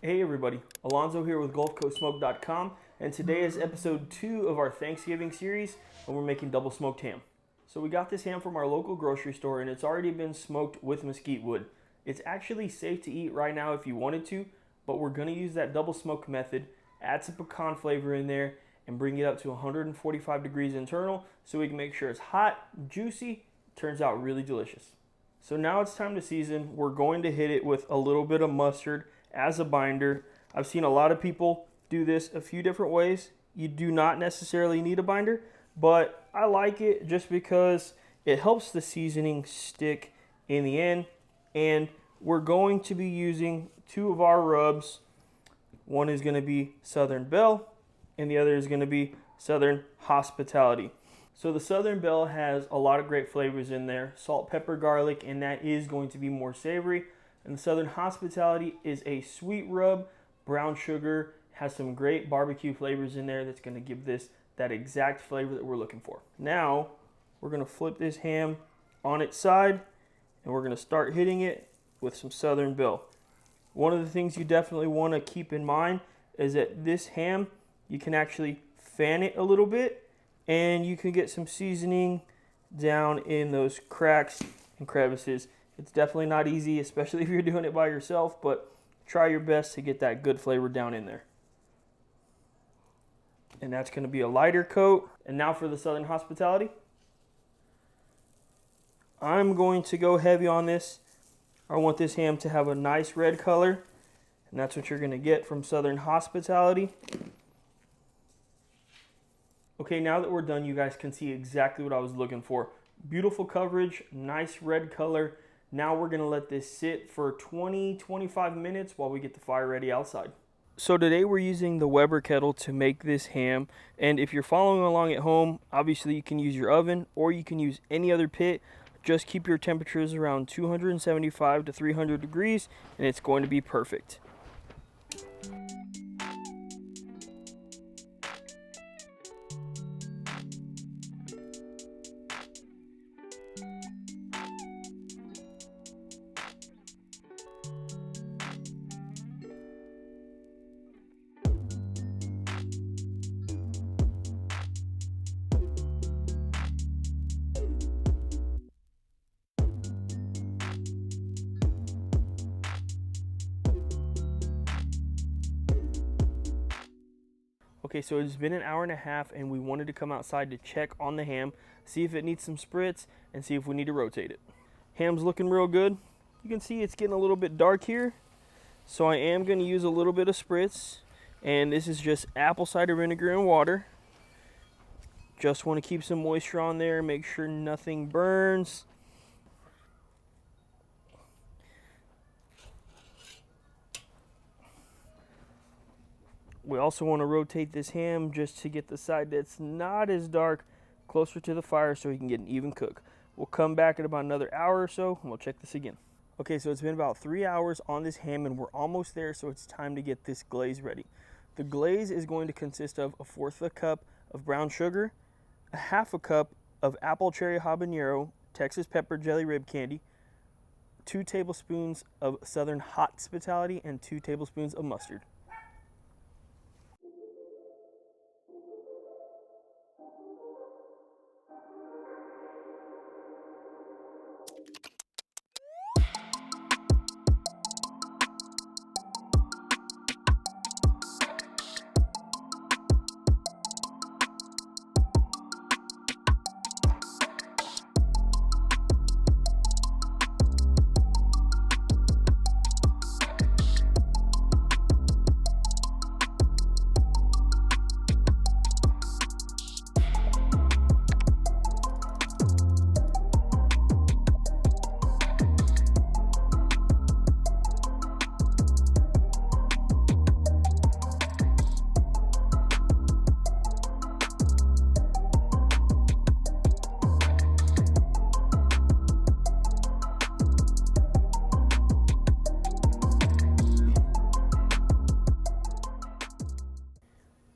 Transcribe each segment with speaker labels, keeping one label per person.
Speaker 1: Hey everybody, Alonzo here with GulfCoastSmoke.com, and today is episode 2 of our Thanksgiving series, and we're making double smoked ham. So we got this ham from our local grocery store, and it's already been smoked with mesquite wood. It's actually safe to eat right now if you wanted to, but we're going to use that double smoke method, add some pecan flavor in there, and bring it up to 145 degrees internal so we can make sure it's hot, juicy, turns out really delicious. So now it's time to season. We're going to hit it with a little bit of mustard as a binder. I've seen a lot of people do this a few different ways. You do not necessarily need a binder, but I like it just because it helps the seasoning stick in the end. And we're going to be using 2 of our rubs. One is going to be Southern Belle, and the other is going to be Southern Hospitality. So the Southern Belle has a lot of great flavors in there, salt, pepper, garlic, and that is going to be more savory. And the Southern Hospitality is a sweet rub, brown sugar, has some great barbecue flavors in there that's going to give this that exact flavor that we're looking for. Now, we're going to flip this ham on its side, and we're going to start hitting it with some Southern Belle. One of the things you definitely want to keep in mind is that this ham, you can actually fan it a little bit, and you can get some seasoning down in those cracks and crevices. It's definitely not easy, especially if you're doing it by yourself, but try your best to get that good flavor down in there. And that's going to be a lighter coat. And now for the Southern Hospitality. I'm going to go heavy on this. I want this ham to have a nice red color, and that's what you're going to get from Southern Hospitality. Okay, now that we're done, you guys can see exactly what I was looking for. Beautiful coverage, nice red color. Now we're going to let this sit for 20-25 minutes while we get the fire ready outside. So today we're using the Weber kettle to make this ham. And if you're following along at home, obviously you can use your oven or you can use any other pit. Just keep your temperatures around 275 to 300 degrees and it's going to be perfect. Okay, so it's been an hour and a half and we wanted to come outside to check on the ham, see if it needs some spritz, and see if we need to rotate it. Ham's looking real good. You can see it's getting a little bit dark here. So I am going to use a little bit of spritz, and this is just apple cider vinegar and water. Just want to keep some moisture on there, make sure nothing burns. We also want to rotate this ham just to get the side that's not as dark closer to the fire so we can get an even cook. We'll come back in about another hour or so and we'll check this again. Okay, so it's been about 3 hours on this ham and we're almost there, so it's time to get this glaze ready. The glaze is going to consist of 1/4 cup of brown sugar, 1/2 cup of apple cherry habanero, Texas pepper jelly rib candy, 2 tablespoons of Southern Hospitality, and 2 tablespoons of mustard.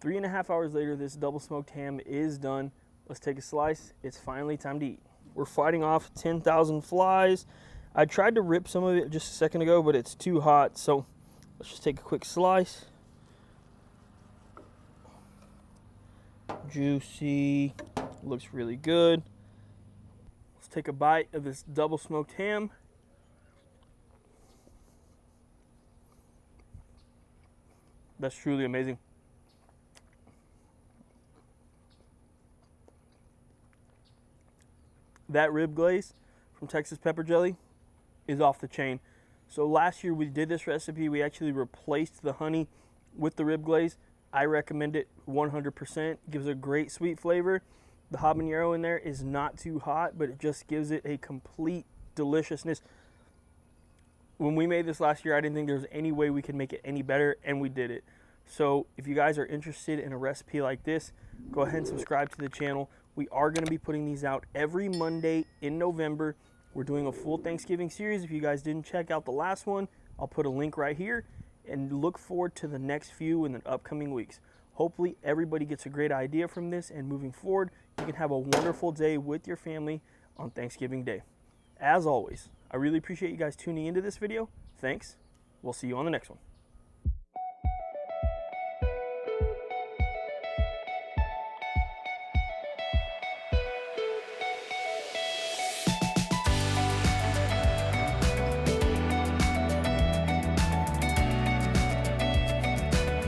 Speaker 1: Three and a half hours later, this double smoked ham is done. Let's take a slice. It's finally time to eat. We're fighting off 10,000 flies. I tried to rip some of it just a second ago, but it's too hot, so Let's just take a quick slice. Juicy, looks really good. Let's take a bite of this double smoked ham. That's truly amazing. That rib glaze from Texas Pepper Jelly is off the chain. So last year we did this recipe. We actually replaced the honey with the rib glaze. I recommend it 100%. Gives a great sweet flavor. The habanero in there is not too hot, but it just gives it a complete deliciousness. When we made this last year, I didn't think there was any way we could make it any better, and we did it. So if you guys are interested in a recipe like this, go ahead and subscribe to the channel. We are going to be putting these out every Monday in November. We're doing a full Thanksgiving series. If you guys didn't check out the last one, I'll put a link right here, and look forward to the next few in the upcoming weeks. Hopefully everybody gets a great idea from this, and moving forward, you can have a wonderful day with your family on Thanksgiving Day. As always, I really appreciate you guys tuning into this video. Thanks. We'll see you on the next one.